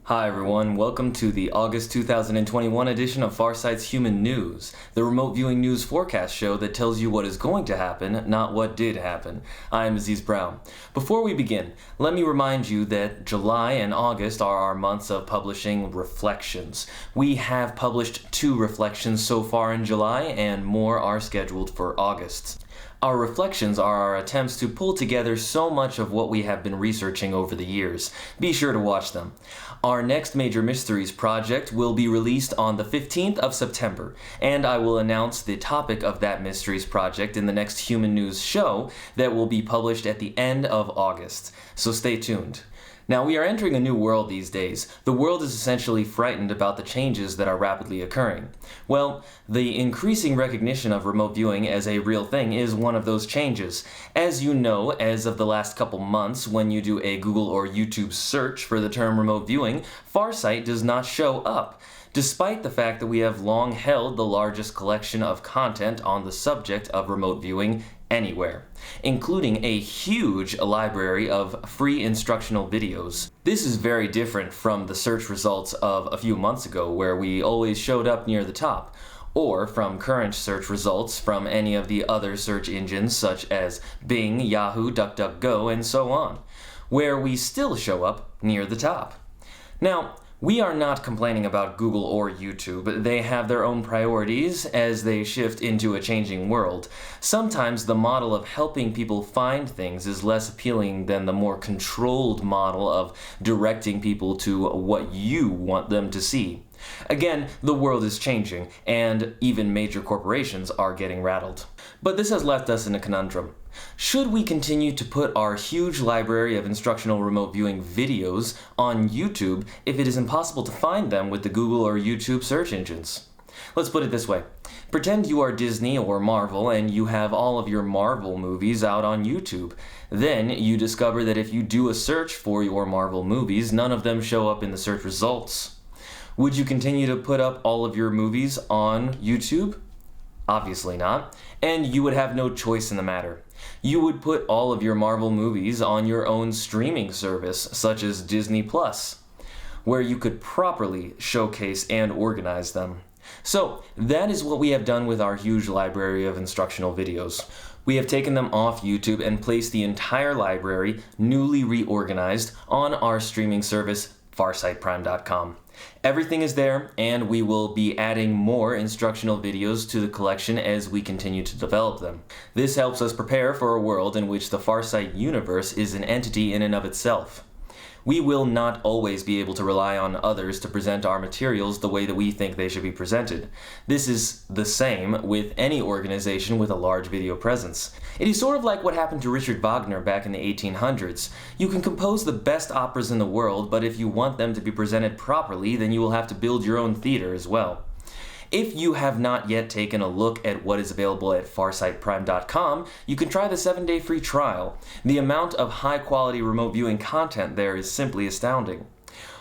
Hi everyone, welcome to the August 2021 edition of Farsight's Human News, the remote viewing news forecast show that tells you what is going to happen, not what did happen. I'm Aziz Brown. Before we begin, let me remind you that July and August are our months of publishing reflections. We have published 2 reflections so far in July, and more are scheduled for August. Our reflections are our attempts to pull together so much of what we have been researching over the years. Be sure to watch them. Our next Major Mysteries project will be released on the 15th of September, and I will announce the topic of that Mysteries project in the next Human News show that will be published at the end of August. So stay tuned. Now, we are entering a new world these days. The world is essentially frightened about the changes that are rapidly occurring. Well, the increasing recognition of remote viewing as a real thing is one of those changes. As you know, as of the last couple months, when you do a Google or YouTube search for the term remote viewing, Farsight does not show up, despite the fact that we have long held the largest collection of content on the subject of remote viewing anywhere, including a huge library of free instructional videos. This is very different from the search results of a few months ago, where we always showed up near the top, or from current search results from any of the other search engines such as Bing, Yahoo, DuckDuckGo, and so on, where we still show up near the top. Now, we are not complaining about Google or YouTube. They have their own priorities as they shift into a changing world. Sometimes the model of helping people find things is less appealing than the more controlled model of directing people to what you want them to see. Again, the world is changing, and even major corporations are getting rattled. But this has left us in a conundrum. Should we continue to put our huge library of instructional remote viewing videos on YouTube if it is impossible to find them with the Google or YouTube search engines? Let's put it this way. Pretend you are Disney or Marvel and you have all of your Marvel movies out on YouTube. Then you discover that if you do a search for your Marvel movies, none of them show up in the search results. Would you continue to put up all of your movies on YouTube? Obviously not, and you would have no choice in the matter. You would put all of your Marvel movies on your own streaming service, such as Disney Plus, where you could properly showcase and organize them. So, that is what we have done with our huge library of instructional videos. We have taken them off YouTube and placed the entire library, newly reorganized, on our streaming service, farsightprime.com. Everything is there, and we will be adding more instructional videos to the collection as we continue to develop them. This helps us prepare for a world in which the Farsight universe is an entity in and of itself. We will not always be able to rely on others to present our materials the way that we think they should be presented. This is the same with any organization with a large video presence. It is sort of like what happened to Richard Wagner back in the 1800s. You can compose the best operas in the world, but if you want them to be presented properly, then you will have to build your own theater as well. If you have not yet taken a look at what is available at farsightprime.com, you can try the 7-day free trial. The amount of high-quality remote viewing content there is simply astounding.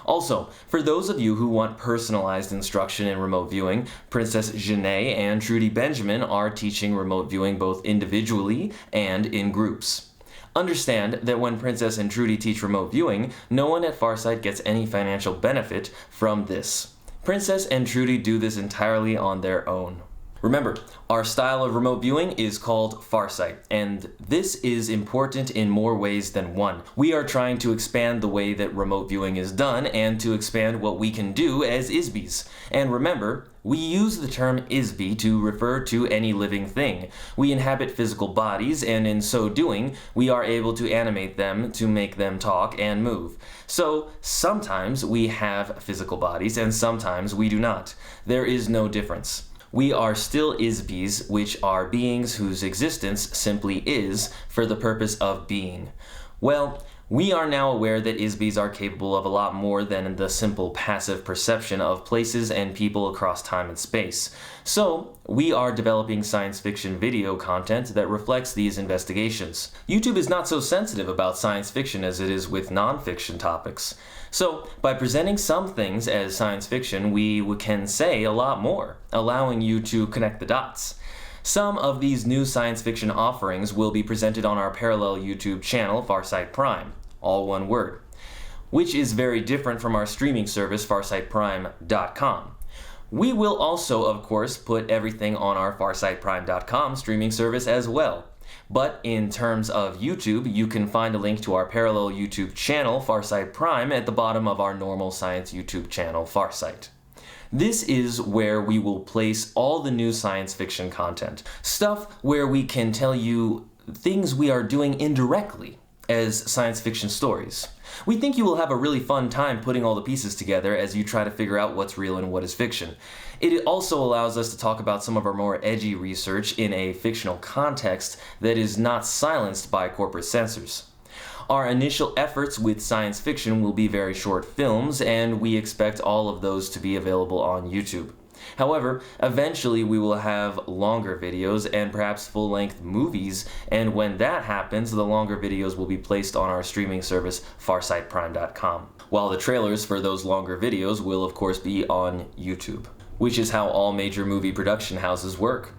Also, for those of you who want personalized instruction in remote viewing, PrinCess Jeaneé and Trudy Benjamin are teaching remote viewing both individually and in groups. Understand that when Princess and Trudy teach remote viewing, no one at Farsight gets any financial benefit from this. Princess and Trudy do this entirely on their own. Remember, our style of remote viewing is called Farsight, and this is important in more ways than one. We are trying to expand the way that remote viewing is done and to expand what we can do as ISBs. And remember, we use the term ISB to refer to any living thing. We inhabit physical bodies, and in so doing, we are able to animate them to make them talk and move. So, sometimes we have physical bodies, and sometimes we do not. There is no difference. We are still ISBs, which are beings whose existence simply is for the purpose of being. Well, we are now aware that ISBs are capable of a lot more than the simple passive perception of places and people across time and space. So, we are developing science fiction video content that reflects these investigations. YouTube is not so sensitive about science fiction as it is with non-fiction topics. So, by presenting some things as science fiction, we can say a lot more, allowing you to connect the dots. Some of these new science fiction offerings will be presented on our parallel YouTube channel, Farsight Prime, all one word. which is very different from our streaming service, farsightprime.com. We will also, of course, put everything on our farsightprime.com streaming service as well. But in terms of YouTube, you can find a link to our parallel YouTube channel, Farsight Prime, at the bottom of our normal science YouTube channel, Farsight. This is where we will place all the new science fiction content. Stuff where we can tell you things we are doing indirectly as science fiction stories. We think you will have a really fun time putting all the pieces together as you try to figure out what's real and what is fiction. It also allows us to talk about some of our more edgy research in a fictional context that is not silenced by corporate censors. Our initial efforts with science fiction will be very short films, and we expect all of those to be available on YouTube. However, eventually we will have longer videos and perhaps full-length movies, and when that happens, the longer videos will be placed on our streaming service, farsightprime.com, while the trailers for those longer videos will of course be on YouTube, which is how all major movie production houses work.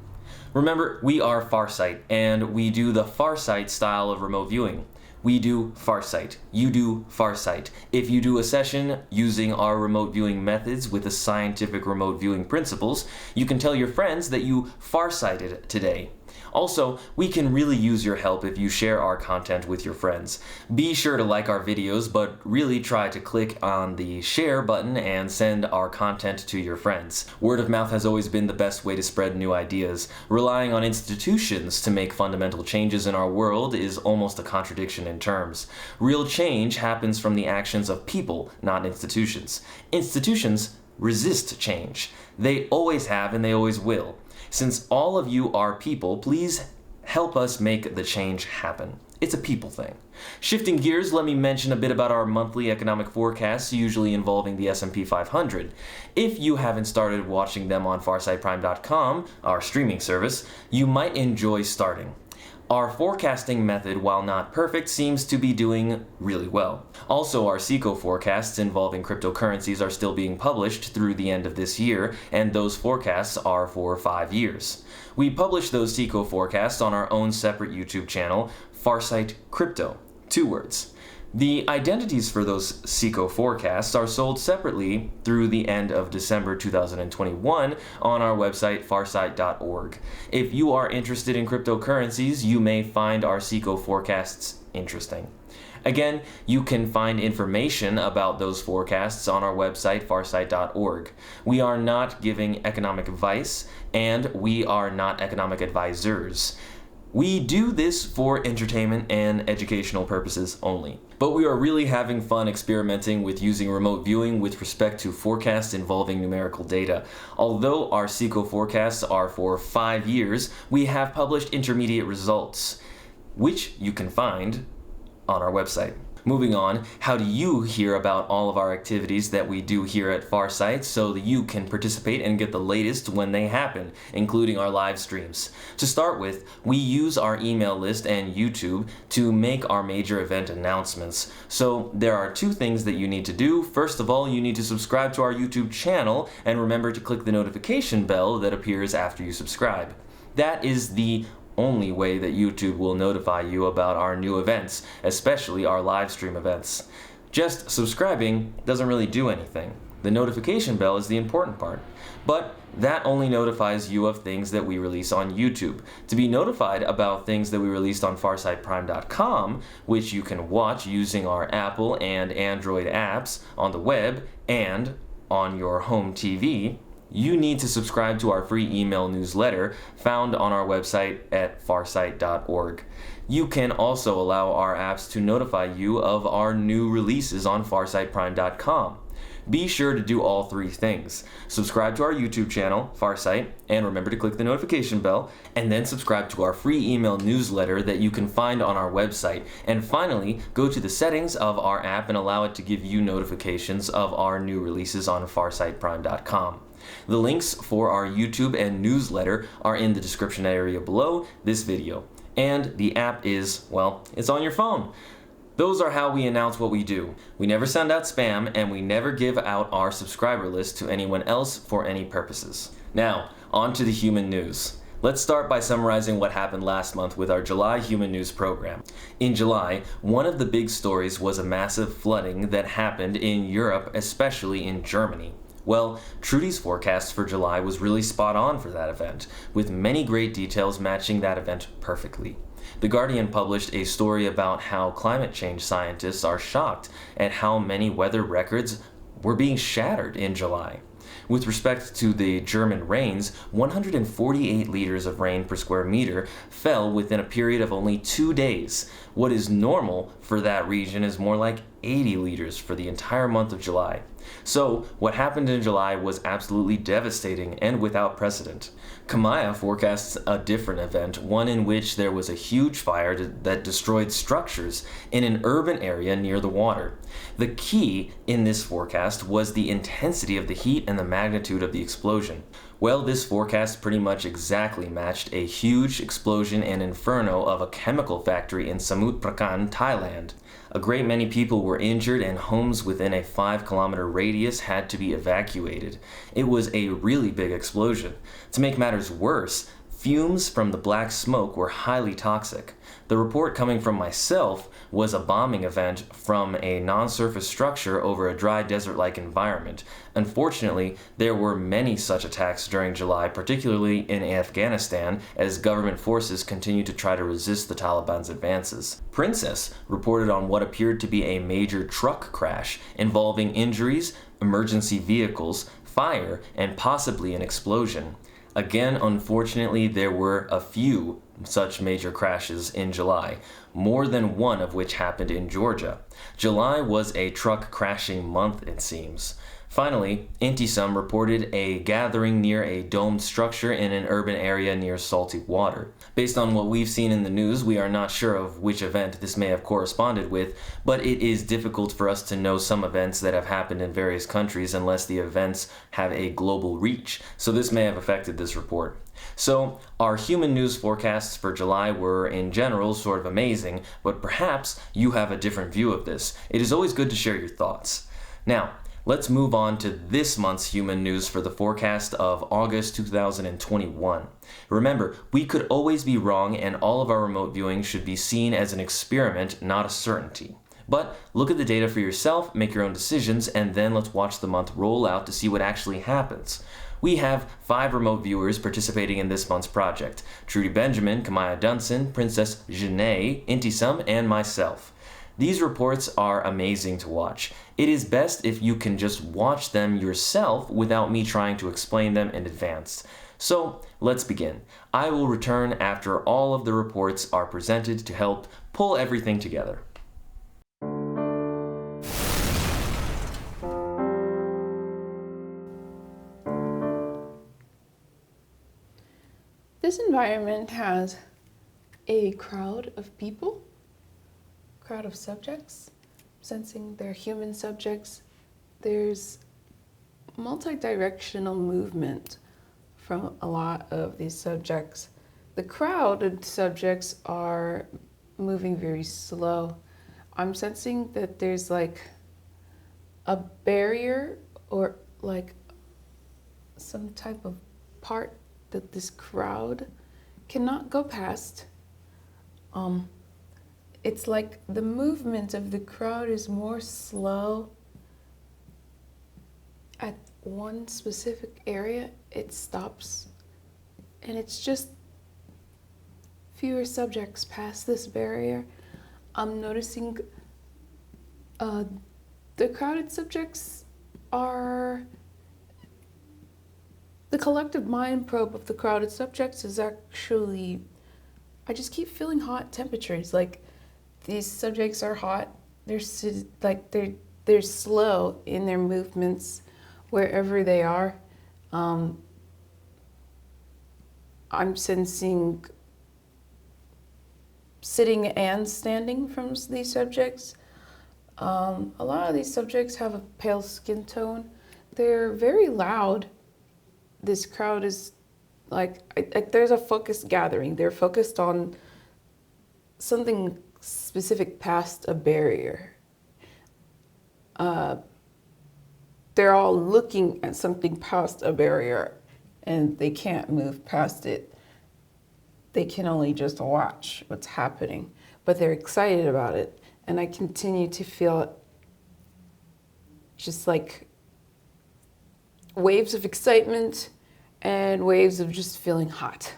Remember, we are Farsight, and we do the Farsight style of remote viewing. We do Farsight. You do Farsight. If you do a session using our remote viewing methods with the scientific remote viewing principles, you can tell your friends that you Farsighted today. Also, we can really use your help if you share our content with your friends. Be sure to like our videos, but really try to click on the share button and send our content to your friends. Word of mouth has always been the best way to spread new ideas. Relying on institutions to make fundamental changes in our world is almost a contradiction in terms. Real change happens from the actions of people, not institutions. Institutions resist change. They always have and they always will. Since all of you are people, please help us make the change happen. It's a people thing. Shifting gears, let me mention a bit about our monthly economic forecasts, usually involving the S&P 500. If you haven't started watching them on farsightprime.com, our streaming service, you might enjoy starting. Our forecasting method, while not perfect, seems to be doing really well. Also, our SECO forecasts involving cryptocurrencies are still being published through the end of this year, and those forecasts are for 5 years. We publish those SECO forecasts on our own separate YouTube channel, Farsight Crypto. 2 words. The identities for those SECO forecasts are sold separately through the end of December 2021 on our website farsight.org. If you are interested in cryptocurrencies, you may find our SECO forecasts interesting. Again, you can find information about those forecasts on our website farsight.org. We are not giving economic advice, and we are not economic advisors. We do this for entertainment and educational purposes only. But we are really having fun experimenting with using remote viewing with respect to forecasts involving numerical data. Although our SECO forecasts are for 5 years, we have published intermediate results, which you can find on our website. Moving on, how do you hear about all of our activities that we do here at Farsight so that you can participate and get the latest when they happen, including our live streams? To start with, we use our email list and YouTube to make our major event announcements. So there are 2 things that you need to do. First of all, you need to subscribe to our YouTube channel and remember to click the notification bell that appears after you subscribe. That is the only way that YouTube will notify you about our new events, especially our live stream events. Just subscribing doesn't really do anything. The notification bell is the important part. But that only notifies you of things that we release on YouTube. To be notified about things that we released on farsightprime.com, which you can watch using our Apple and Android apps on the web and on your home TV, you need to subscribe to our free email newsletter found on our website at farsight.org. You can also allow our apps to notify you of our new releases on farsightprime.com. Be sure to do all 3 things. Subscribe to our YouTube channel, Farsight, and remember to click the notification bell, and then subscribe to our free email newsletter that you can find on our website. And finally, go to the settings of our app and allow it to give you notifications of our new releases on farsightprime.com. The links for our YouTube and newsletter are in the description area below this video. And the app is, well, it's on your phone. Those are how we announce what we do. We never send out spam, and we never give out our subscriber list to anyone else for any purposes. Now, on to the human news. Let's start by summarizing what happened last month with our July Human News program. In July, one of the big stories was a massive flooding that happened in Europe, especially in Germany. Well, Trudy's forecast for July was really spot on for that event, with many great details matching that event perfectly. The Guardian published a story about how climate change scientists are shocked at how many weather records were being shattered in July. With respect to the German rains, 148 liters of rain per square meter fell within a period of only 2 days. What is normal for that region is more like 80 liters for the entire month of July. So, what happened in July was absolutely devastating and without precedent. Kahmia forecasts a different event, one in which there was a huge fire that destroyed structures in an urban area near the water. The key in this forecast was the intensity of the heat and the magnitude of the explosion. Well, this forecast pretty much exactly matched a huge explosion and inferno of a chemical factory in Samut Prakan, Thailand. A great many people were injured and homes within a 5-kilometer radius had to be evacuated. It was a really big explosion. To make matters worse, fumes from the black smoke were highly toxic. The report coming from myself was a bombing event from a non-surface structure over a dry desert-like environment. Unfortunately, there were many such attacks during July, particularly in Afghanistan, as government forces continued to try to resist the Taliban's advances. PrinCess reported on what appeared to be a major truck crash involving injuries, emergency vehicles, fire, and possibly an explosion. Again, unfortunately, there were a few such major crashes in July, more than one of which happened in Georgia. July was a truck crashing month, it seems. Finally, Intysam reported a gathering near a domed structure in an urban area near salty water. Based on what we've seen in the news, we are not sure of which event this may have corresponded with, but it is difficult for us to know some events that have happened in various countries unless the events have a global reach, so this may have affected this report. So, our human news forecasts for July were, in general, sort of amazing, but perhaps you have a different view of this. It is always good to share your thoughts. Now, let's move on to this month's human news for the forecast of August 2021. Remember, we could always be wrong, and all of our remote viewing should be seen as an experiment, not a certainty. But look at the data for yourself, make your own decisions, and then let's watch the month roll out to see what actually happens. We have 5 remote viewers participating in this month's project: Trudy Benjamin, Kahmia Dunson, PrinCess Jeaneé, Intysam, and myself. These reports are amazing to watch. It is best if you can just watch them yourself without me trying to explain them in advance. So, let's begin. I will return after all of the reports are presented to help pull everything together. This environment has a crowd of people, crowd of subjects, sensing they're human subjects. There's multi-directional movement from a lot of these subjects. The crowded subjects are moving very slow. I'm sensing that there's like a barrier or like some type of part that this crowd cannot go past. It's like the movement of the crowd is more slow. At one specific area, it stops, and it's just fewer subjects past this barrier. I'm noticing the crowded subjects are the collective mind probe of the crowded subjects is actually, I just keep feeling hot temperatures. Like these subjects are hot. They're slow in their movements wherever they are. I'm sensing sitting and standing from these subjects. A lot of these subjects have a pale skin tone. They're very loud. This crowd is like there's a focused gathering. They're focused on something specific past a barrier. They're all looking at something past a barrier and they can't move past it. they can only just watch what's happening, but they're excited about it. And I continue to feel just like waves of excitement and waves of just feeling hot.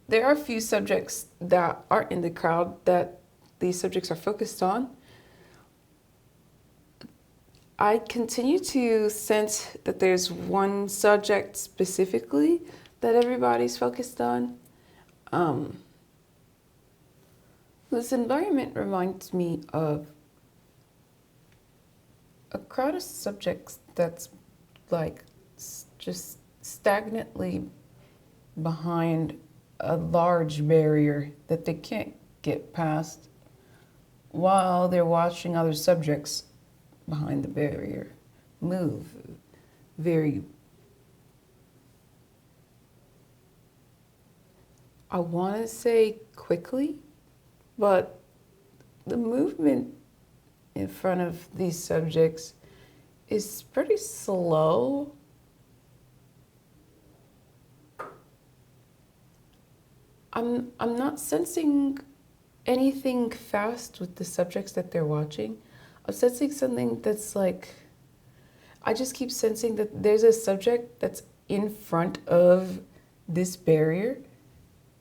There are a few subjects that are in the crowd that these subjects are focused on. I continue to sense that there's one subject specifically that everybody's focused on. This environment reminds me of a crowd of subjects that's like just stagnantly behind a large barrier that they can't get past while they're watching other subjects behind the barrier move very, I want to say quickly, but the movement in front of these subjects is pretty slow. I'm not sensing anything fast with the subjects that they're watching. I'm sensing something that's like, I just keep sensing that there's a subject that's in front of this barrier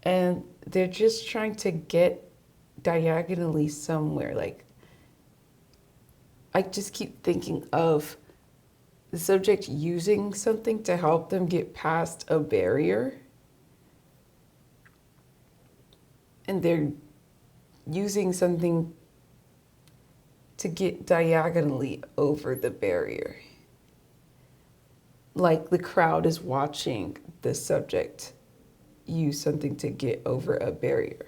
and they're just trying to get diagonally somewhere. Like, I just keep thinking of the subject using something to help them get past a barrier. And they're using something to get diagonally over the barrier. Like the crowd is watching the subject use something to get over a barrier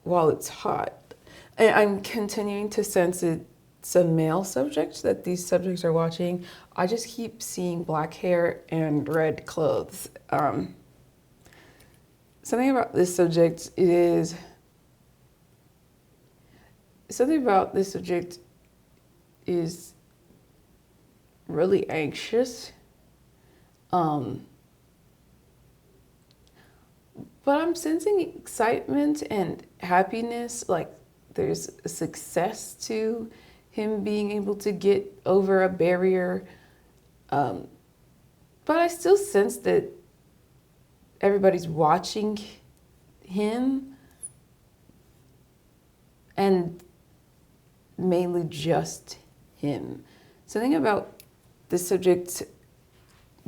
while it's hot. And I'm continuing to sense it's a male subject that these subjects are watching. I just keep seeing black hair and red clothes. Something about this subject is really anxious. But I'm sensing excitement and happiness, like there's a success to him being able to get over a barrier. But I still sense that everybody's watching him and mainly just him. Something about the subject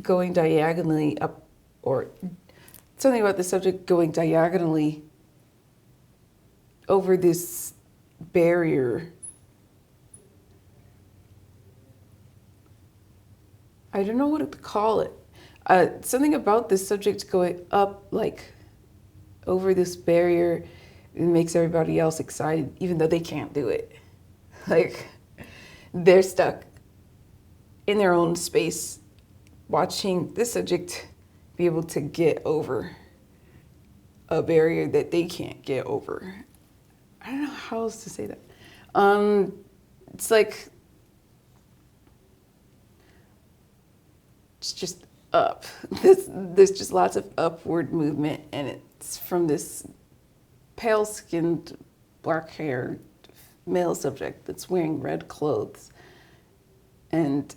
going diagonally up, or something about the subject going diagonally over this barrier. I don't know what to call it. Something about this subject going up, like over this barrier, it makes everybody else excited, even though they can't do it. Like, they're stuck in their own space, watching this subject be able to get over a barrier that they can't get over. I don't know how else to say that. It's like, it's just up. There's just lots of upward movement, and it's from this pale-skinned, black-haired male subject that's wearing red clothes. And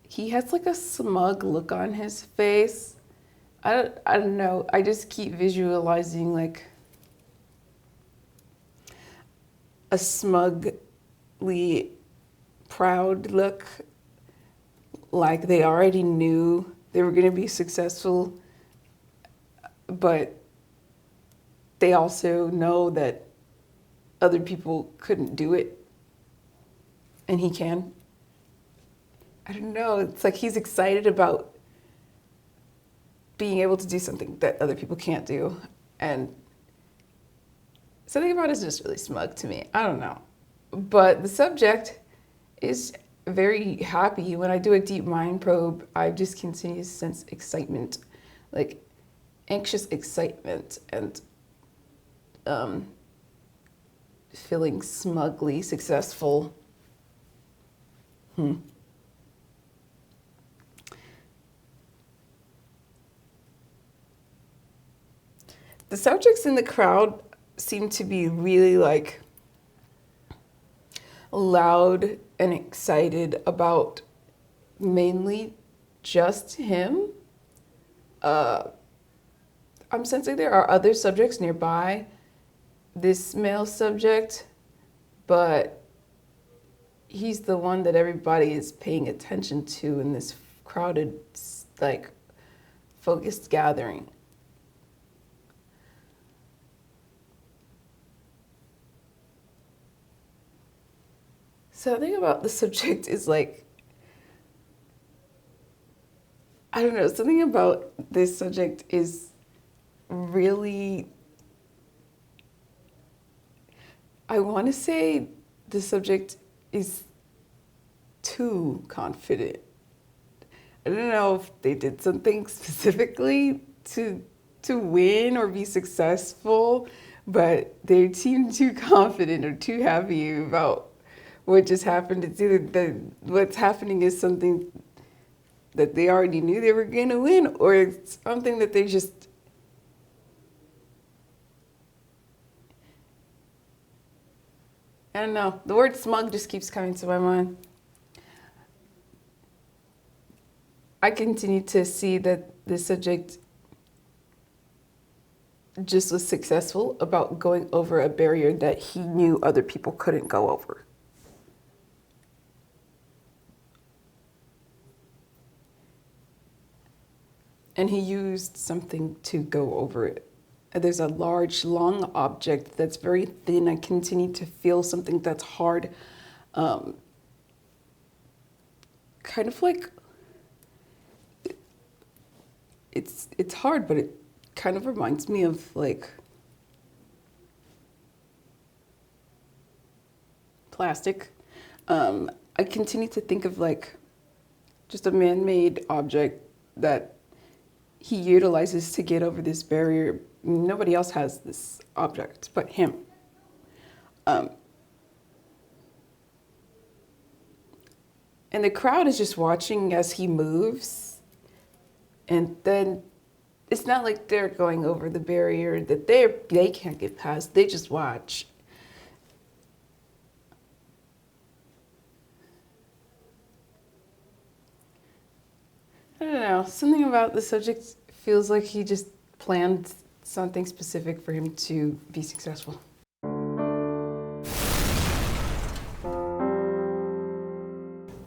he has like a smug look on his face. I don't know. I just keep visualizing like a smugly proud look, like they already knew they were going to be successful, but they also know that other people couldn't do it, and he can. I don't know. It's like he's excited about being able to do something that other people can't do, and something about it is just really smug to me. I don't know. But the subject is very happy. When I do a deep mind probe, I just continue to sense excitement, like anxious excitement, and feeling smugly successful. the subjects in the crowd seem to be really like loud and excited about mainly just him. I'm sensing there are other subjects nearby this male subject, but he's the one that everybody is paying attention to in this crowded, like, focused gathering. Something about the subject is like, I don't know, something about this subject is really, I want to say the subject is too confident. I don't know if they did something specifically to win or be successful, but they seem too confident or too happy about what just happened. It's either that what's happening is something that they already knew they were going to win, or it's something that they just I don't know. The word smug just keeps coming to my mind. I continue to see that the subject just was successful about going over a barrier that he knew other people couldn't go over. And he used something to go over it. There's a large, long object that's very thin. I continue to feel something that's hard. Kind of like, it's hard, but it kind of reminds me of like plastic. I continue to think of like just a man-made object that he utilizes to get over this barrier. Nobody else has this object but him. And the crowd is just watching as he moves. And then it's not like they're going over the barrier that they can't get past. They just watch. I don't know. Something about the subject feels like he just planned something specific for him to be successful.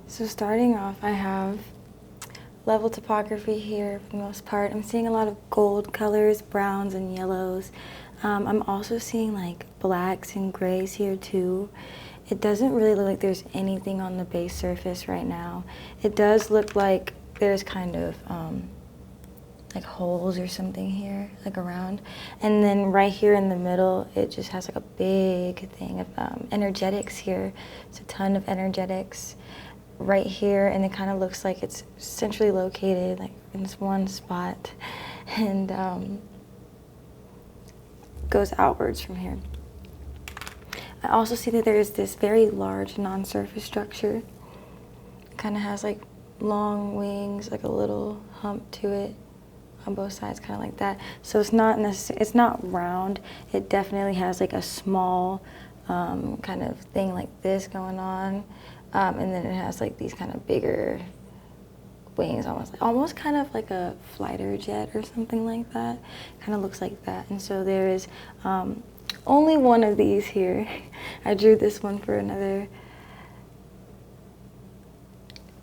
So starting off, I have level topography here for the most part. I'm seeing a lot of gold colors, browns and yellows. I'm also seeing like blacks and grays here too. It doesn't really look like there's anything on the base surface right now. It does look like there's kind of like holes or something here, like around. And then right here in the middle, it just has like a big thing of energetics here. It's a ton of energetics right here, and it kind of looks like it's centrally located like in this one spot, and goes outwards from here. I also see that there is this very large non-surface structure. It kind of has like long wings, like a little hump to it on both sides, kind of like that. So it's not it's not round. It definitely has like a small kind of thing like this going on. And then it has like these kind of bigger wings, almost kind of like a fighter jet or something like that. Kind of looks like that. And so there is only one of these here. I drew this one for another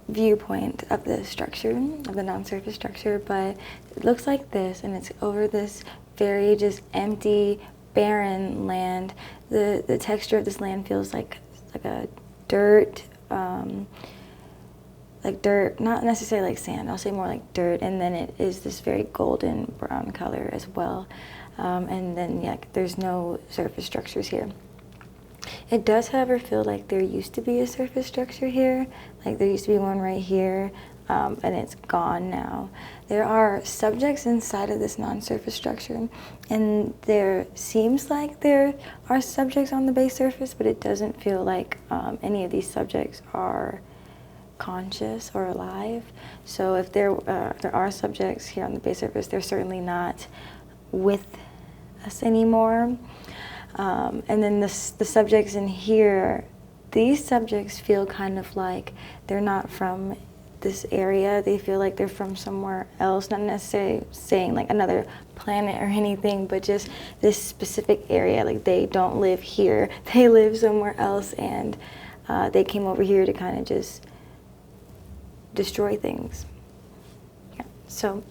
viewpoint of the structure, of the non-surface structure, but it looks like this, and it's over this very just empty, barren land. The texture of this land feels like a dirt, like dirt, not necessarily like sand, I'll say more like dirt, and then it is this very golden brown color as well. And then, yeah, there's no surface structures here. It does, however, feel like there used to be a surface structure here, like there used to be one right here, and it's gone now. There are subjects inside of this non-surface structure, and there seems like there are subjects on the base surface, but it doesn't feel like any of these subjects are conscious or alive. So if there are subjects here on the base surface, they're certainly not with us anymore. And then the subjects in here, these subjects feel kind of like they're not from this area. They feel like they're from somewhere else, not necessarily saying like another planet or anything, but just this specific area. Like they don't live here, they live somewhere else, and they came over here to kind of just destroy things. Yeah. So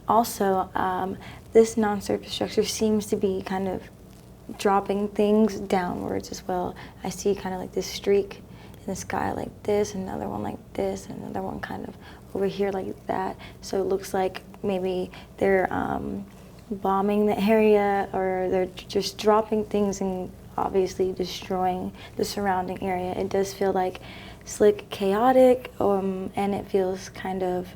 also, this non-surface structure seems to be kind of dropping things downwards as well. I see kind of like this streak in the sky like this, another one like this, and another one kind of over here like that. So it looks like maybe they're bombing the area, or they're just dropping things and obviously destroying the surrounding area. It does feel like slick, chaotic, and it feels kind of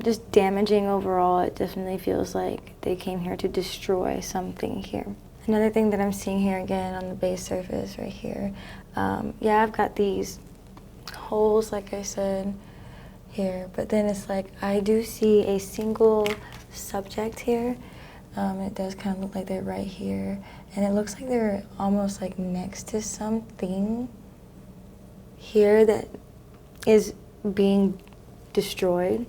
just damaging overall. It definitely feels like they came here to destroy something here. Another thing that I'm seeing here again on the base surface right here, yeah, I've got these holes, like I said, here, but then it's like I do see a single subject here. It does kind of look like they're right here, and it looks like they're almost like next to something here that is being destroyed.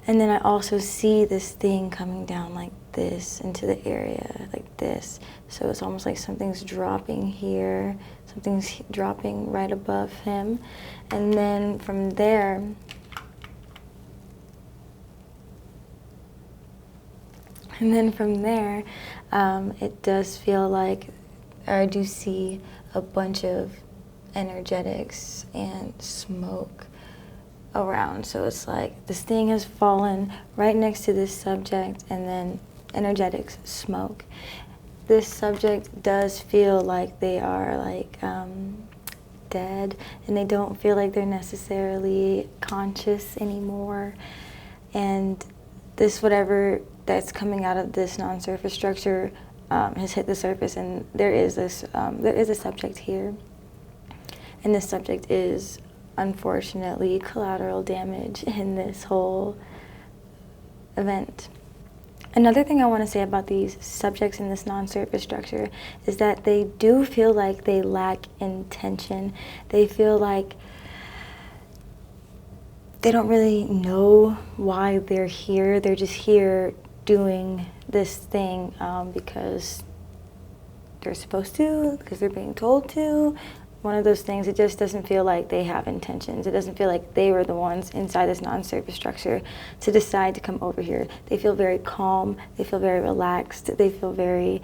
And then I also see this thing coming down like this into the area, like this. So it's almost like something's dropping here, something's dropping right above him. And then from there, it does feel like I do see a bunch of energetics and smoke around. So it's like this thing has fallen right next to this subject, and then energetics, smoke. This subject does feel like they are like dead, and they don't feel like they're necessarily conscious anymore. And this, whatever that's coming out of this non-surface structure has hit the surface, and there is a subject here, and this subject is unfortunately collateral damage in this whole event. Another thing I want to say about these subjects in this non-surface structure is that they do feel like they lack intention. They feel like they don't really know why they're here. They're just here doing this thing because they're supposed to, because they're being told to. One of those things. It just doesn't feel like they have intentions. It doesn't feel like they were the ones inside this non-surface structure to decide to come over here. They feel very calm. They feel very relaxed. They feel very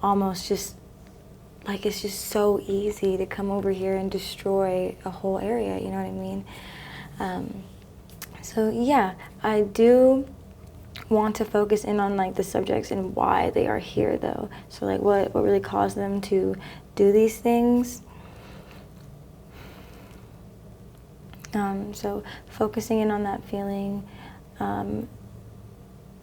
almost just like it's just so easy to come over here and destroy a whole area, you know what I mean? So yeah, I do want to focus in on like the subjects and why they are here though. So like what really caused them to do these things. So focusing in on that feeling,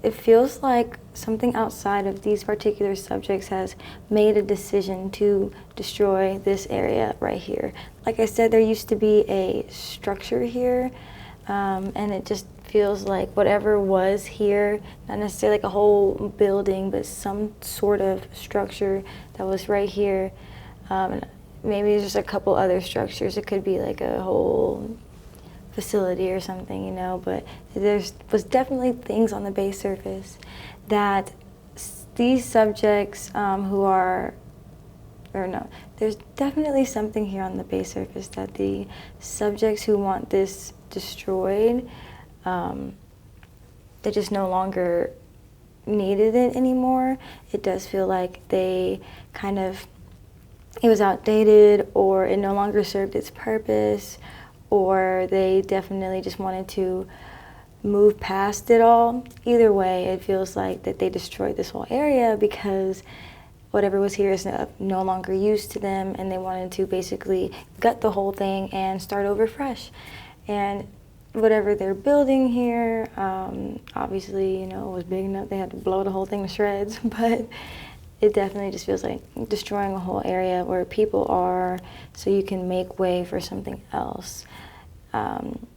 it feels like something outside of these particular subjects has made a decision to destroy this area right here. Like I said, there used to be a structure here, and it just feels like whatever was here, not necessarily like a whole building, but some sort of structure that was right here. Maybe just a couple other structures. It could be like a whole facility or something, you know, but there was definitely things on the base surface that these subjects there's definitely something here on the base surface that the subjects who want this destroyed, they just no longer needed it anymore. It does feel like it was outdated, or it no longer served its purpose, or they definitely just wanted to move past it all. Either way, it feels like that they destroyed this whole area because whatever was here is no longer used to them, and they wanted to basically gut the whole thing and start over fresh. And whatever they're building here, obviously, you know, it was big enough, they had to blow the whole thing to shreds, but it definitely just feels like destroying a whole area where people are, so you can make way for something else. And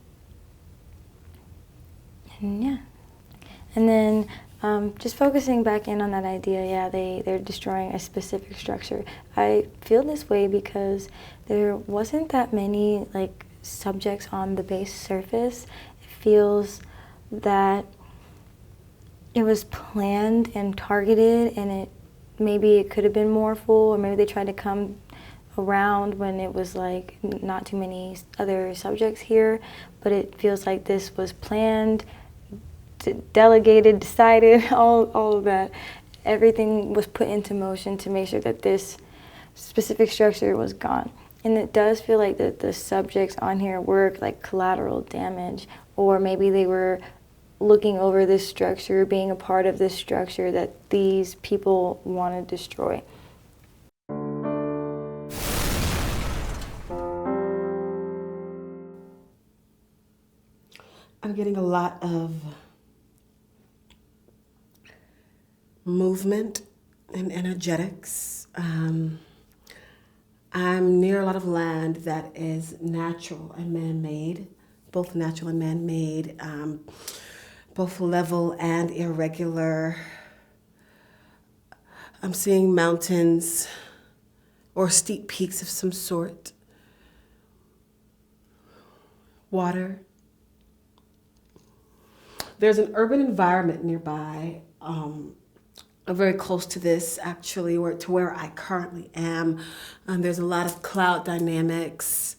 yeah, And then just focusing back in on that idea, yeah, they're destroying a specific structure. I feel this way because there wasn't that many like subjects on the base surface. It feels that it was planned and targeted, and maybe it could have been more full, or maybe they tried to come around when it was like not too many other subjects here, but it feels like this was planned, delegated, decided, all of that. Everything was put into motion to make sure that this specific structure was gone. And it does feel like that the subjects on here were like collateral damage, or maybe they were looking over this structure, being a part of this structure that these people want to destroy. I'm getting a lot of movement and energetics. I'm near a lot of land that is natural and man-made, both natural and man-made, both level and irregular. I'm seeing mountains or steep peaks of some sort. Water. There's an urban environment nearby, very close to this actually, to where I currently am. There's a lot of cloud dynamics.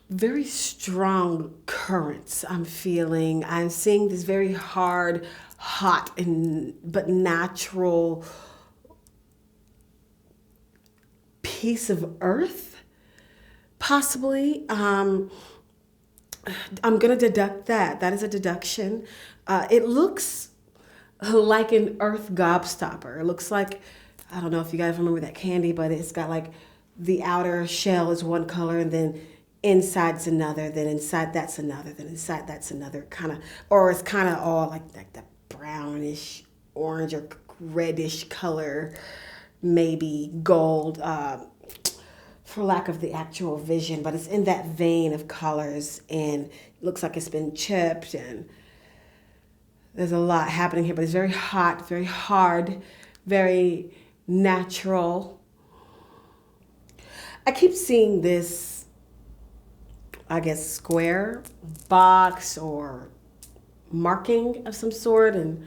Very strong currents I'm feeling. I'm seeing this very hard, hot, but natural piece of earth, possibly. I'm gonna deduct that. That is a deduction. It looks like an earth gobstopper. It looks like, I don't know if you guys remember that candy, but it's got like the outer shell is one color, and then inside's another, then inside that's another, then inside that's another kind of, or it's kind of all like that brownish, orange or reddish color, maybe gold, for lack of the actual vision, but it's in that vein of colors, and it looks like it's been chipped, and there's a lot happening here, but it's very hot, very hard, very natural. I keep seeing this, I guess, square, box, or marking of some sort, and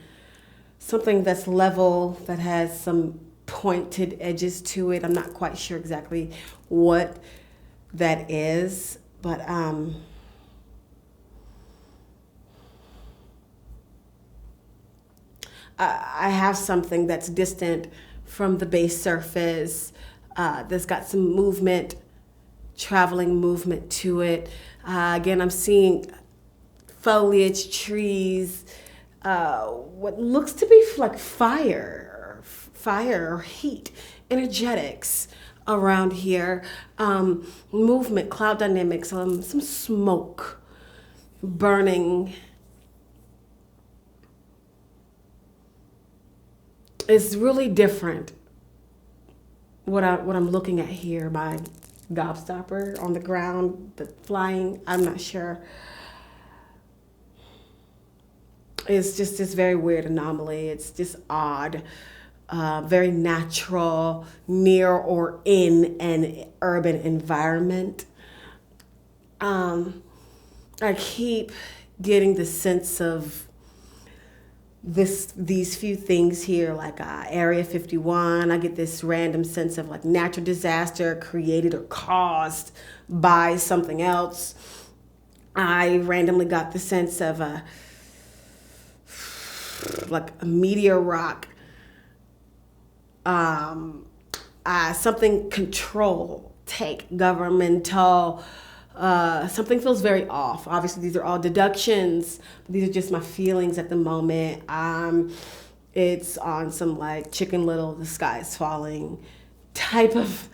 something that's level, that has some pointed edges to it. I'm not quite sure exactly what that is, but I have something that's distant from the base surface, that's got some movement, traveling movement to it. Again, I'm seeing foliage, trees, what looks to be like fire or heat, energetics around here, movement, cloud dynamics, some smoke burning. It's really different what I'm looking at here. My gobstopper on the ground, the flying, I'm not sure. It's just this very weird anomaly. It's just odd, very natural, near or in an urban environment. I keep getting the sense of these few things here, like Area 51. I get this random sense of like natural disaster created or caused by something else. I randomly got the sense of like a meteor rock, something control, take, governmental. Something feels very off. Obviously, these are all deductions, but these are just my feelings at the moment. It's on some like Chicken Little, the sky is falling type of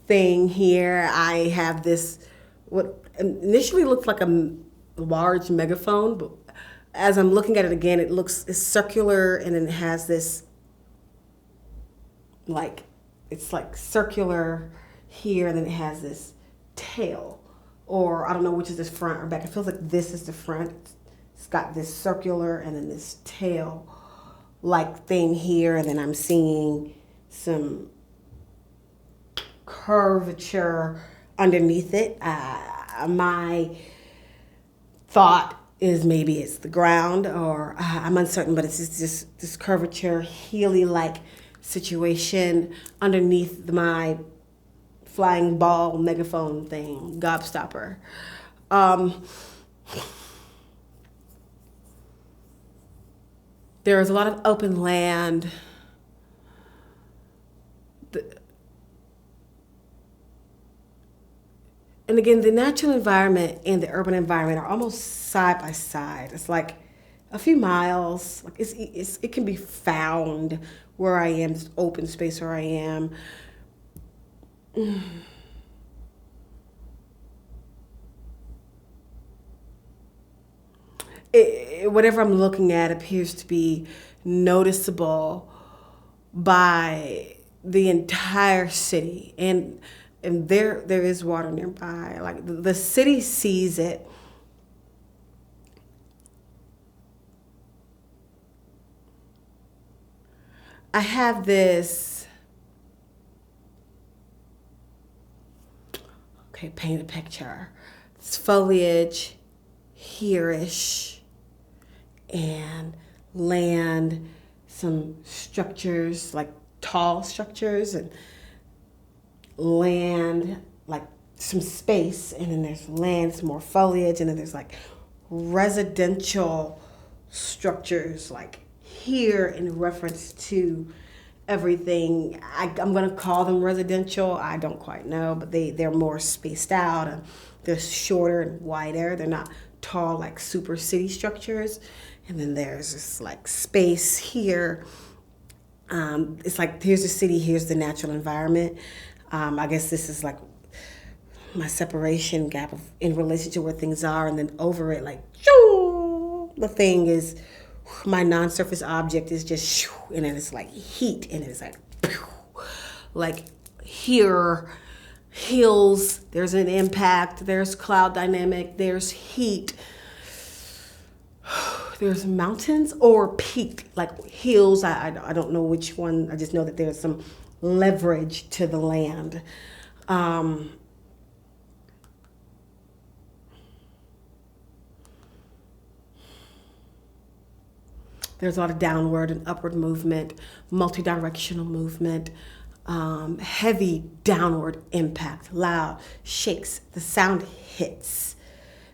thing here. I have this, what initially looked like a large megaphone, but as I'm looking at it again, it's circular, and then it has this, like, it's like circular here, and then it has this tail, or I don't know which is the front or back. It feels like this is the front. It's got this circular and then this tail like thing here, and then I'm seeing some curvature underneath it. My thought is maybe it's the ground, or I'm uncertain, but it's just this curvature, Healy-like situation underneath my flying ball megaphone thing, gobstopper. There's a lot of open land. And again, the natural environment and the urban environment are almost side by side. It's like a few miles. Like it can be found where I am, this open space where I am. Whatever I'm looking at appears to be noticeable by the entire city, and there is water nearby. Like the city sees it. I have this, paint a picture. It's foliage here-ish, and land, some structures, like tall structures, and land, like some space, and then there's land, some more foliage, and then there's like residential structures, like here in reference to everything. I'm gonna call them residential. I don't quite know, but they're more spaced out, and they're shorter and wider. They're not tall like super city structures. And then there's this like space here. It's like here's the city, here's the natural environment. I guess this is like my separation gap in relation to where things are, and then over it, like the thing is, my non-surface object is just, and then it's like heat, and it's like here, hills, there's an impact, there's cloud dynamic, there's heat, there's mountains or peak, like hills. I don't know which one. I just know that there's some leverage to the land. There's a lot of downward and upward movement, multi-directional movement, heavy downward impact, loud, shakes, the sound hits.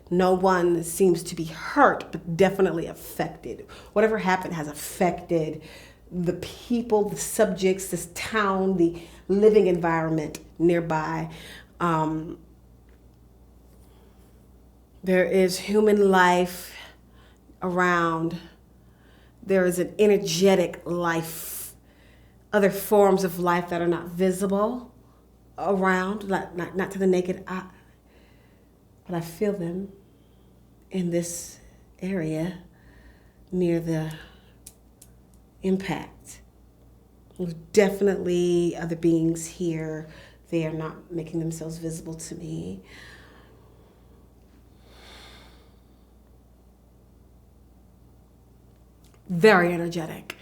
No one seems to be hurt, but definitely affected. Whatever happened has affected the people, the subjects, this town, the living environment nearby. There is human life around. There is an energetic life, other forms of life that are not visible around, not to the naked eye, but I feel them in this area near the impact. There's definitely other beings here. They are not making themselves visible to me. Very energetic,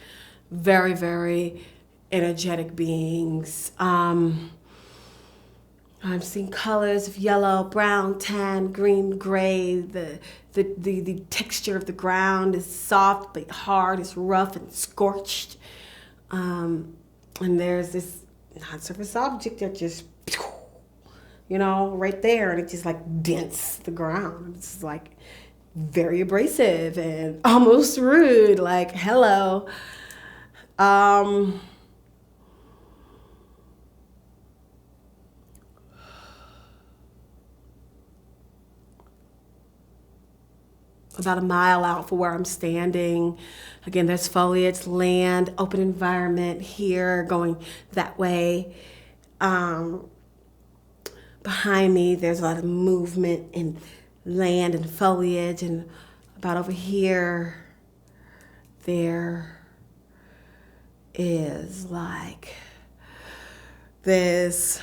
very, very energetic beings. I'm seeing colors of yellow, brown, tan, green, gray. The texture of the ground is soft but hard. It's rough and scorched. And there's this non-surface object that just, right there, and it just like dents the ground. It's like very abrasive and almost rude, like hello. About a mile out from where I'm standing, again, there's foliage, land, open environment here, going that way. Behind me, there's a lot of movement and land and foliage, and about over here, there is like this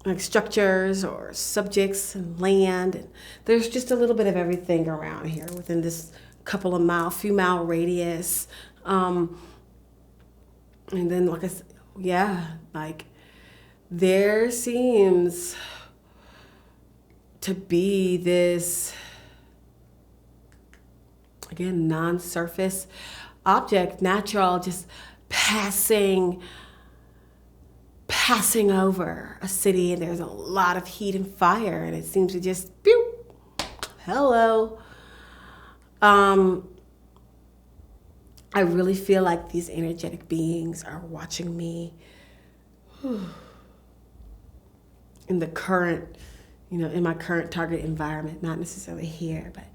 like structures or subjects and land. And there's just a little bit of everything around here within this few mile radius. And then, like I said, yeah, like there seems to be this, again, non-surface object, natural, just passing over a city, and there's a lot of heat and fire, and it seems to just, pew, hello. I really feel like these energetic beings are watching me in the current, in my current target environment, not necessarily here, but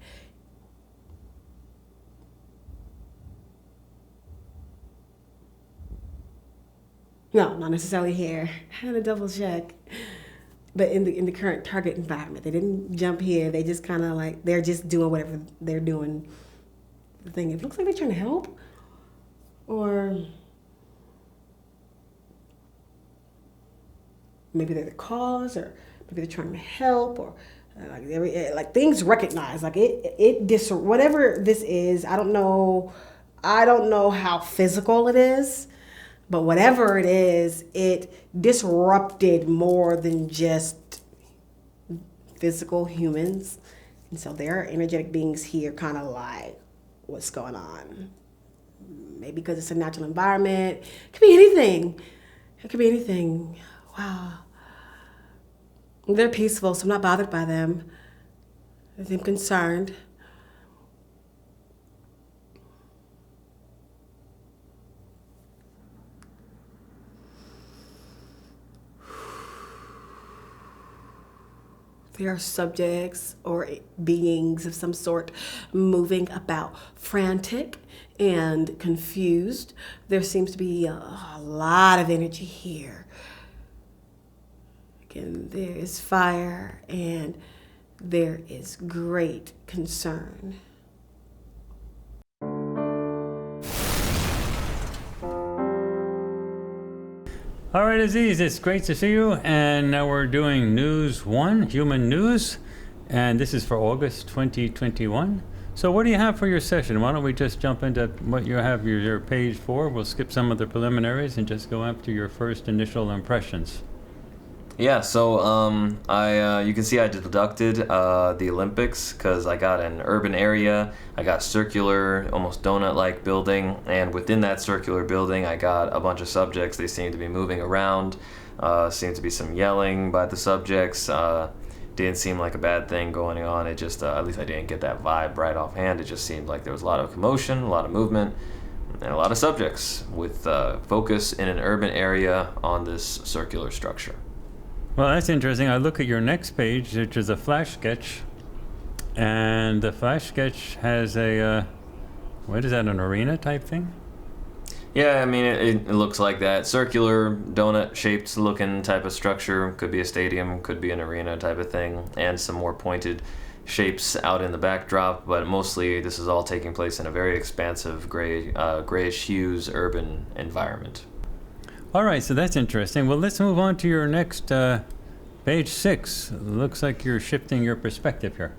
no, not necessarily here. I had to double check. But in the current target environment, they didn't jump here. They just kind of like, they're just doing whatever they're doing. The thing, it looks like they're trying to help. Or maybe they're the cause, or maybe they're trying to help, or like things recognized, like whatever this is. I don't know how physical it is, but whatever it is, it disrupted more than just physical humans. And so there are energetic beings here kind of like, what's going on? Maybe because it's a natural environment. It could be anything. It could be anything. Wow. They're peaceful, so I'm not bothered by them. I seem concerned. There are subjects or beings of some sort moving about, frantic and confused. There seems to be a lot of energy here. Again, there is fire and there is great concern. All right, Aziz, it's great to see you. And now we're doing News 1, Human News. And this is for August 2021. So what do you have for your session? Why don't we just jump into what you have your page for? We'll skip some of the preliminaries and just go after your first initial impressions. Yeah, so you can see I deducted the Olympics because I got an urban area, I got circular, almost donut-like building, and within that circular building I got a bunch of subjects. They seem to be moving around, seemed to be some yelling by the subjects. Didn't seem like a bad thing going on. It just, at least I didn't get that vibe right offhand. It just seemed like there was a lot of commotion, a lot of movement, and a lot of subjects with focus in an urban area on this circular structure. Well, that's interesting. I look at your next page, which is a flash sketch, and the flash sketch has a, what is that, an arena type thing? Yeah, I mean, it looks like that. Circular, donut-shaped looking type of structure. Could be a stadium, could be an arena type of thing, and some more pointed shapes out in the backdrop, but mostly this is all taking place in a very expansive grayish hues urban environment. All right, so that's interesting. Well, let's move on to your next page 6. Looks like you're shifting your perspective here.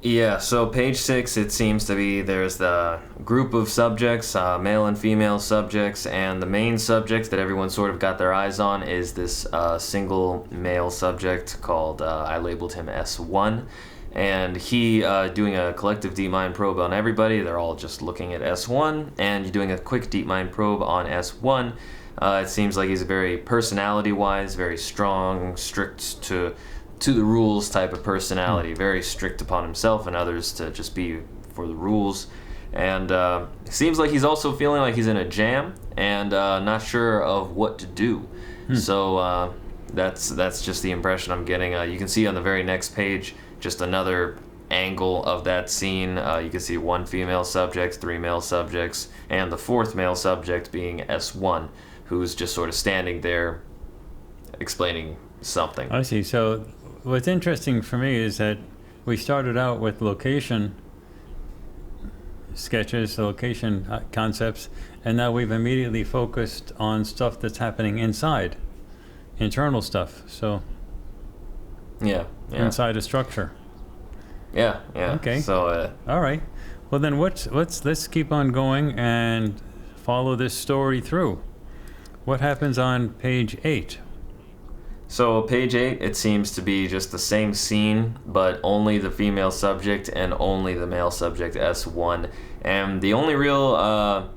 Yeah, so page 6, it seems to be there's the group of subjects, male and female subjects, and the main subject that everyone sort of got their eyes on is this single male subject called, I labeled him S1. And he doing a collective deep mind probe on everybody. They're all just looking at S1, and you're doing a quick deep mind probe on S1. It seems like he's very personality-wise, very strong, strict to the rules type of personality, very strict upon himself and others to just be for the rules. And it seems like he's also feeling like he's in a jam and not sure of what to do. So that's just the impression I'm getting. You can see on the very next page just another angle of that scene. You can see 1 female subject, 3 male subjects, and the 4th male subject being S1, who's just sort of standing there explaining something. I see. So what's interesting for me is that we started out with location sketches, location concepts, and now we've immediately focused on stuff that's happening inside, internal stuff. So Yeah. inside a structure. Yeah. Okay. So, All right. Well, then let's keep on going and follow this story through. What happens on page 8? So page 8, it seems to be just the same scene, but only the female subject and only the male subject, S1. And the only real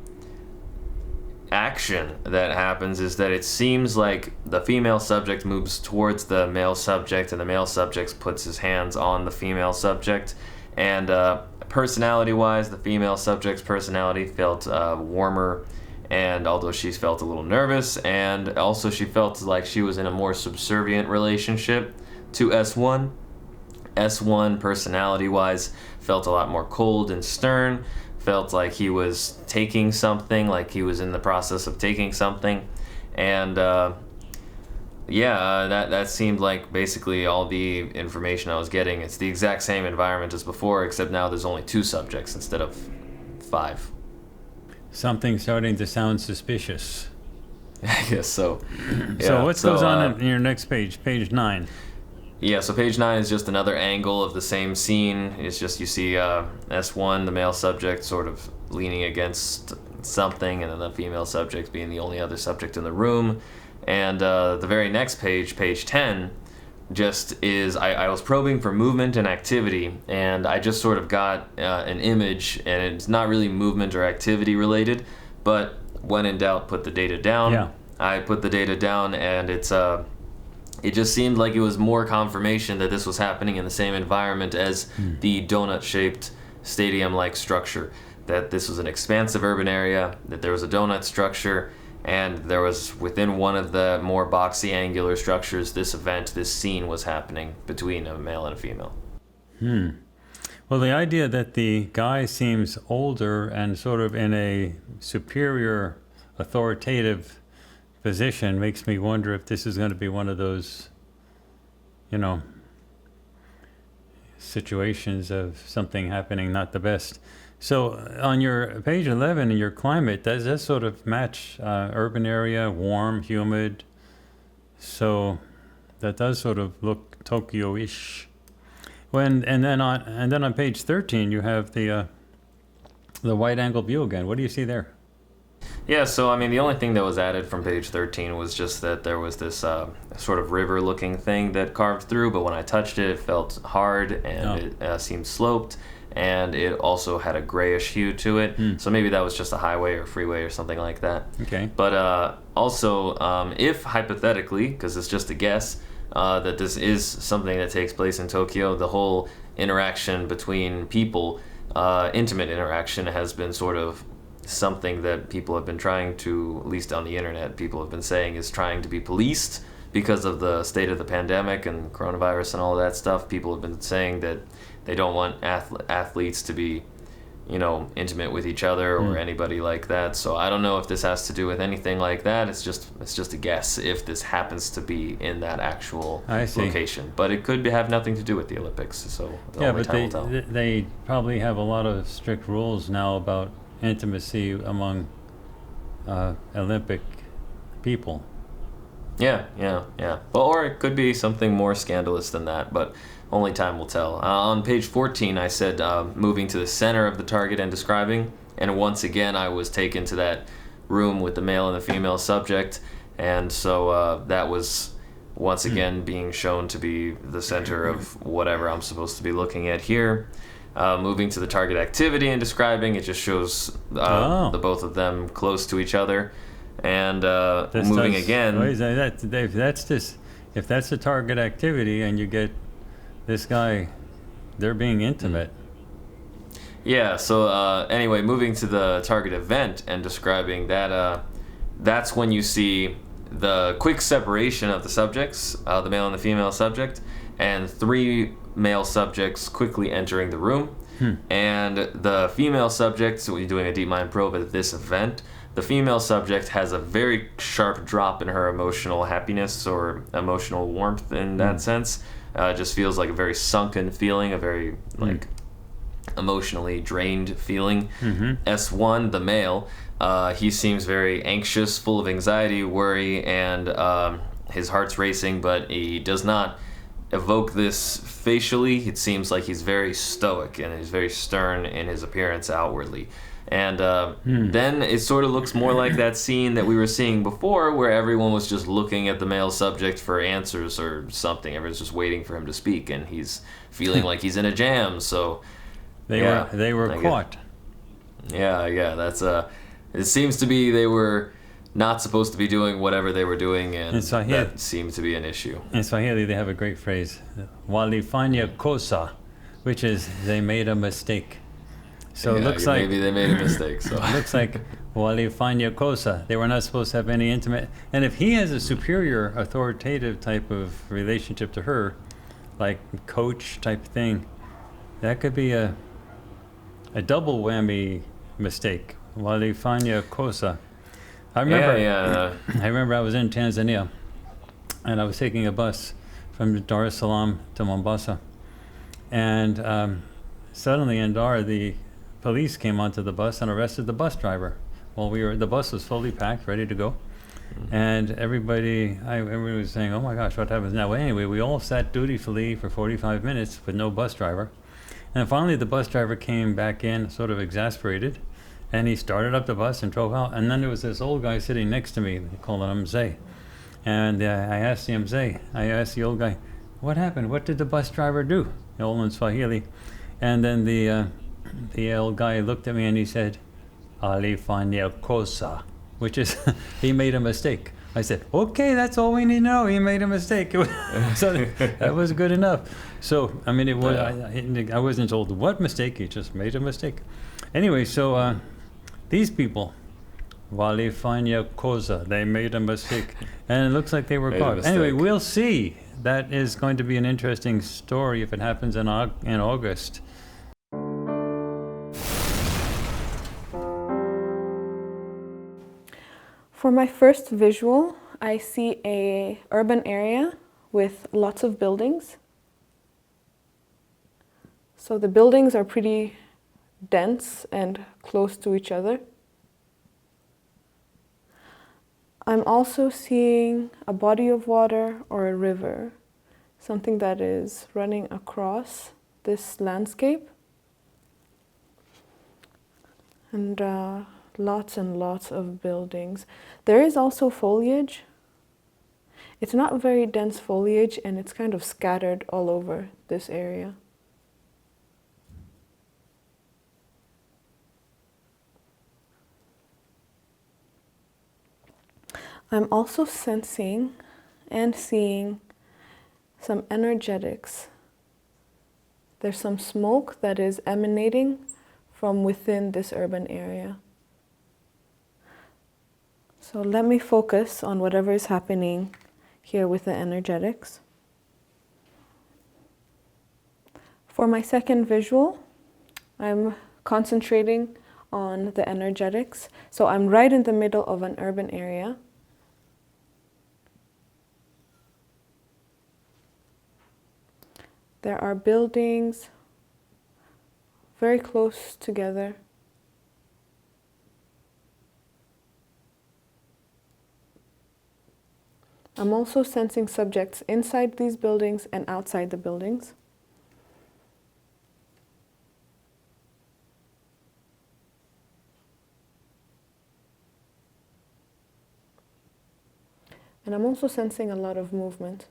action that happens is that it seems like the female subject moves towards the male subject, and the male subject puts his hands on the female subject. And personality-wise, the female subject's personality felt warmer, and although she felt a little nervous, and also she felt like she was in a more subservient relationship to S1. S1, personality-wise, felt a lot more cold and stern, felt like he was taking something, like he was in the process of taking something. And that seemed like basically all the information I was getting. It's the exact same environment as before, except now there's only 2 subjects instead of 5. Something starting to sound suspicious. I guess so. So what goes on in your next page, page 9? Yeah, so page 9 is just another angle of the same scene. It's just you see S1, the male subject, sort of leaning against something, and then the female subject being the only other subject in the room. And the very next page, page 10, just is, I was probing for movement and activity, and I just sort of got an image, and it's not really movement or activity related, but when in doubt, put the data down. Yeah. I put the data down, and it just seemed like it was more confirmation that this was happening in the same environment as the donut-shaped stadium-like structure, that this was an expansive urban area, that there was a donut structure, and there was, within one of the more boxy angular structures, this scene was happening between a male and a female. Well, the idea that the guy seems older and sort of in a superior, authoritative position makes me wonder if this is going to be one of those, situations of something happening not the best. So on your page 11 in your climate, does that sort of match urban area, warm, humid? So that does sort of look Tokyo-ish. And then on page 13 you have the wide angle view again. What do you see there? Yeah, so I mean, the only thing that was added from page 13 was just that there was this sort of river-looking thing that carved through, but when I touched it, it felt hard, and it seemed sloped, and it also had a grayish hue to it. So maybe that was just a highway or freeway or something like that. Okay. But also, if hypothetically, because it's just a guess, that this is something that takes place in Tokyo, the whole interaction between people, intimate interaction, has been sort of something that people have been trying to, at least on the internet, people have been saying is trying to be policed because of the state of the pandemic and coronavirus and all that stuff. People have been saying that they don't want athletes to be, intimate with each other or anybody like that. So I don't know if this has to do with anything like that. It's just a guess if this happens to be in that actual location. But it could have nothing to do with the Olympics. So only time will tell. They probably have a lot of strict rules now about intimacy among Olympic people. Yeah. Or it could be something more scandalous than that, but only time will tell. On page 14, I said moving to the center of the target and describing, and once again I was taken to that room with the male and the female subject, and so that was once again being shown to be the center of whatever I'm supposed to be looking at here. Moving to the target activity and describing, it just shows the both of them close to each other, and moving again. If that's the target activity, and you get this guy, they're being intimate. Yeah. So anyway, moving to the target event and describing that, that's when you see the quick separation of the subjects, the male and the female subject, and 3 male subjects quickly entering the room. And the female subject, so we're doing a deep mind probe at this event, the female subject has a very sharp drop in her emotional happiness or emotional warmth in that sense. Just feels like a very sunken feeling, a very emotionally drained feeling. S1, the male, he seems very anxious, full of anxiety, worry, and his heart's racing, but he does not evoke this facially. It seems like he's very stoic and he's very stern in his appearance outwardly. And then it sort of looks more like that scene that we were seeing before, where everyone was just looking at the male subject for answers or something. Everyone's just waiting for him to speak, and he's feeling like he's in a jam. So They were caught. Yeah. That's it seems to be they were not supposed to be doing whatever they were doing, and that seemed to be an issue. In Swahili, they have a great phrase, "Walifanya kosa," which is they made a mistake. So it looks like maybe they made a mistake. So it looks like walifanya kosa. They were not supposed to have any intimate. And if he has a superior, authoritative type of relationship to her, like coach type thing, that could be a double whammy mistake. Walifanya kosa. I remember I was in Tanzania, and I was taking a bus from Dar es Salaam to Mombasa, and suddenly in Dar, the police came onto the bus and arrested the bus driver. Well, the bus was fully packed, ready to go, and everybody was saying, "Oh my gosh, what happens now?" Well, anyway, we all sat dutifully for 45 minutes with no bus driver, and finally the bus driver came back in, sort of exasperated. And he started up the bus and drove out. And then there was this old guy sitting next to me. They called him Mzee. And I asked the old guy, "What happened? What did the bus driver do?" All in Swahili. And then the old guy looked at me and he said, "Alifanya kosa," which is, he made a mistake. I said, "Okay, that's all we need to know. He made a mistake." So that was good enough. So, I mean, it was, I wasn't told what mistake, he just made a mistake. Anyway, so these people, Walifanya kosa, they made a mistake. And it looks like they were caught. Anyway, we'll see. That is going to be an interesting story if it happens in August. For my first visual, I see a urban area with lots of buildings. So the buildings are pretty dense and close to each other. I'm also seeing a body of water or a river, something that is running across this landscape. And lots of buildings. There is also foliage. It's not very dense foliage, and it's kind of scattered all over this area. I'm also sensing and seeing some energetics. There's some smoke that is emanating from within this urban area. So let me focus on whatever is happening here with the energetics. For my second visual, I'm concentrating on the energetics. So I'm right in the middle of an urban area. There are buildings very close together. I'm also sensing subjects inside these buildings and outside the buildings. And I'm also sensing a lot of movement.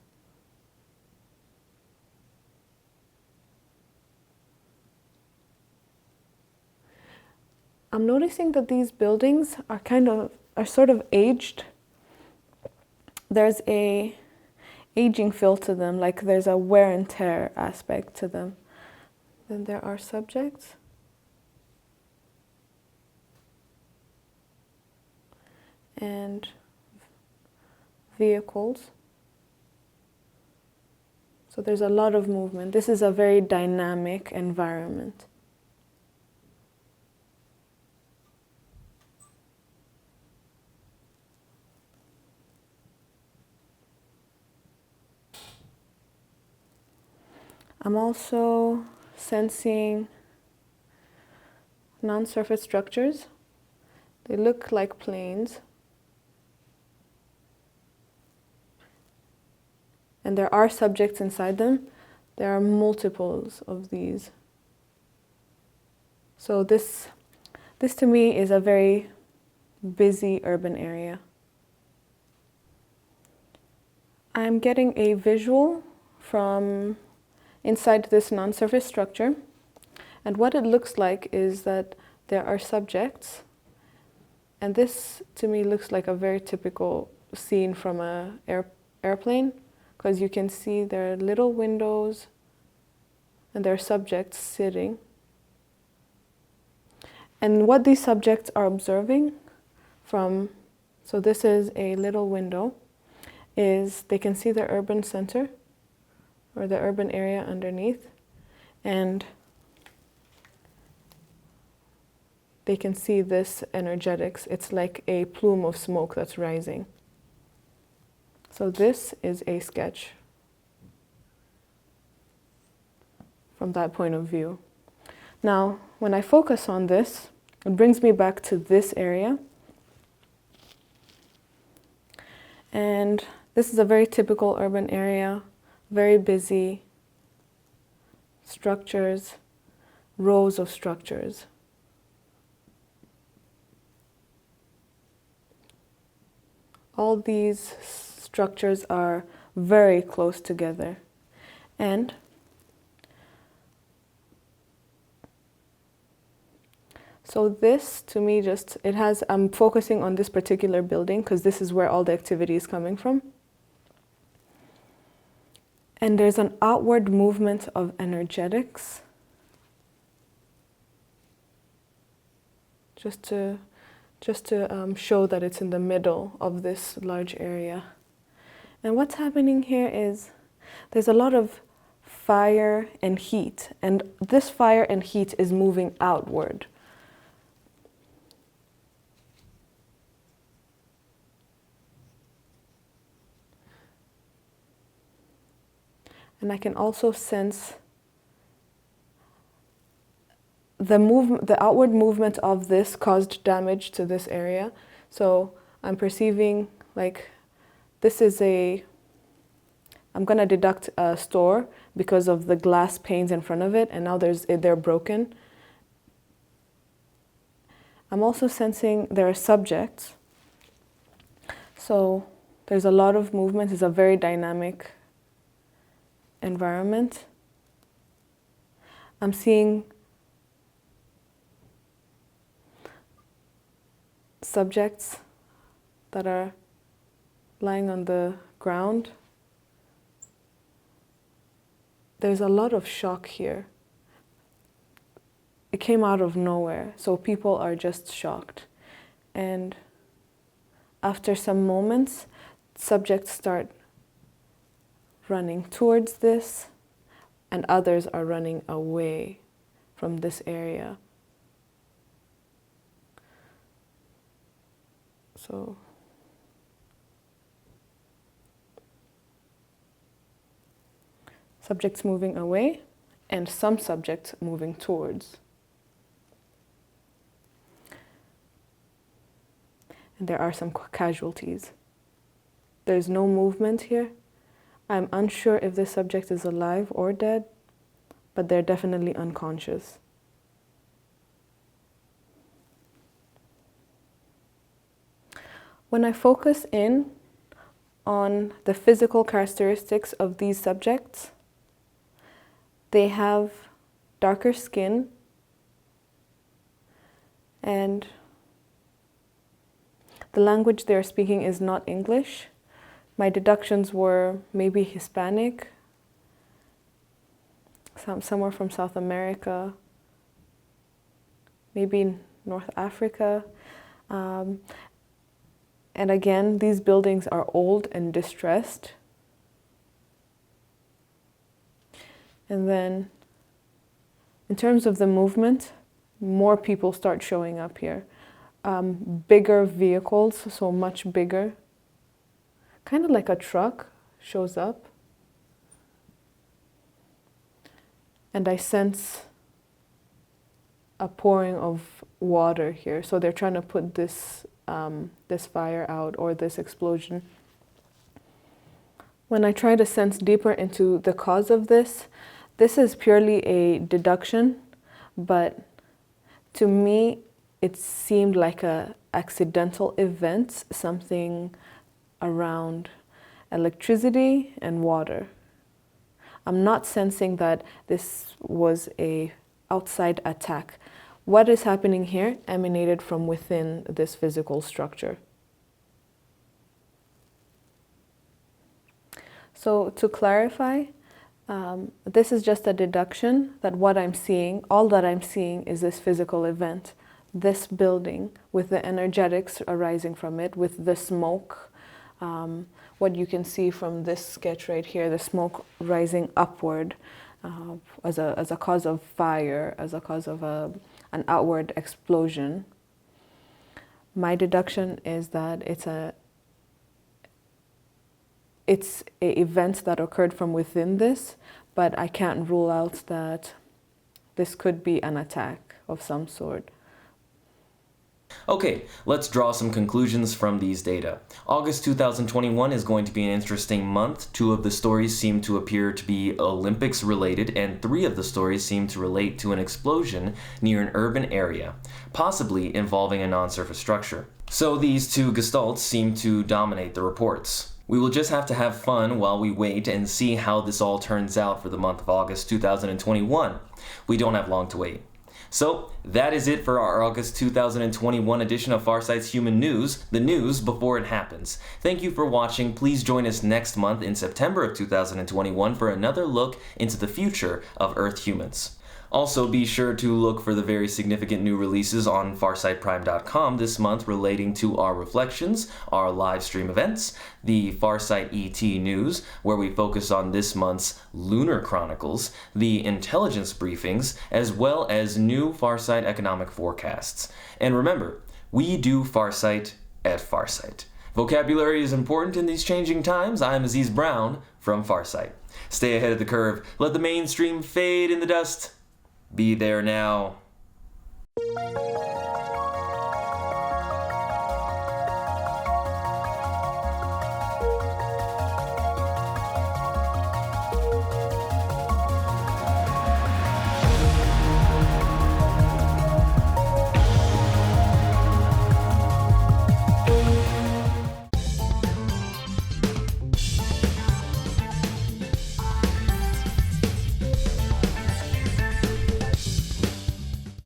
I'm noticing that these buildings are sort of aged. There's a aging feel to them, like there's a wear and tear aspect to them. Then there are subjects. And vehicles. So there's a lot of movement. This is a very dynamic environment. I'm also sensing non-surface structures. They look like planes. and there are subjects inside them. There are multiples of these. So this to me is a very busy urban area. I'm getting a visual from inside this non-surface structure, and what it looks like is that there are subjects, and this to me looks like a very typical scene from an airplane, because you can see there are little windows and there are subjects sitting. And what these subjects are observing from, so this is a little window, is they can see the urban center or the urban area underneath, and they can see this energetics. It's like a plume of smoke that's rising. So this is a sketch from that point of view. Now, when I focus on this, it brings me back to this area. And this is a very typical urban area, very busy, structures, rows of structures. All these structures are very close together. And so this, to me, I'm focusing on this particular building because this is where all the activity is coming from. And there's an outward movement of energetics. Just to show that it's in the middle of this large area. And what's happening here is there's a lot of fire and heat, and this fire and heat is moving outward. And I can also sense the outward movement of this caused damage to this area. So I'm perceiving like this is I'm gonna deduct a store because of the glass panes in front of it, and now they're broken. I'm also sensing there are subjects. So there's a lot of movement. It's a very dynamic environment. I'm seeing subjects that are lying on the ground. There's a lot of shock here. It came out of nowhere, so people are just shocked. And after some moments, subjects start running towards this, and others are running away from this area. So subjects moving away and some subjects moving towards. And there are some casualties. There's no movement here. I'm unsure if this subject is alive or dead, but they're definitely unconscious. When I focus in on the physical characteristics of these subjects, they have darker skin, and the language they're speaking is not English. My deductions were maybe Hispanic, somewhere from South America, maybe North Africa. And again, these buildings are old and distressed. And then, in terms of the movement, more people start showing up here. Bigger vehicles, so much bigger. Kind of like a truck shows up. And I sense a pouring of water here. So they're trying to put this fire out, or this explosion. When I try to sense deeper into the cause of this is purely a deduction, but to me, it seemed like a accidental event, something around electricity and water. I'm not sensing that this was a outside attack. What is happening here emanated from within this physical structure. So to clarify, this is just a deduction that what I'm seeing, all that I'm seeing is this physical event, this building with the energetics arising from it, with the smoke, what you can see from this sketch right here, the smoke rising upward as a cause of fire, as a cause of an outward explosion. My deduction is that it's a event that occurred from within this, but I can't rule out that this could be an attack of some sort. Okay, let's draw some conclusions from these data. August 2021 is going to be an interesting month. 2 of the stories seem to appear to be Olympics related, and 3 of the stories seem to relate to an explosion near an urban area, possibly involving a non-surface structure. So these 2 gestalts seem to dominate the reports. We will just have to have fun while we wait and see how this all turns out for the month of August 2021. We don't have long to wait. So, that is it for our August 2021 edition of Farsight's Human News, the news before it happens. Thank you for watching. Please join us next month in September of 2021 for another look into the future of Earth humans. Also, be sure to look for the very significant new releases on farsightprime.com this month relating to our reflections, our live stream events, the Farsight ET News, where we focus on this month's Lunar Chronicles, the intelligence briefings, as well as new Farsight economic forecasts. And remember, we do Farsight at Farsight. Vocabulary is important in these changing times. I'm Aziz Brown from Farsight. Stay ahead of the curve. Let the mainstream fade in the dust. Be there now.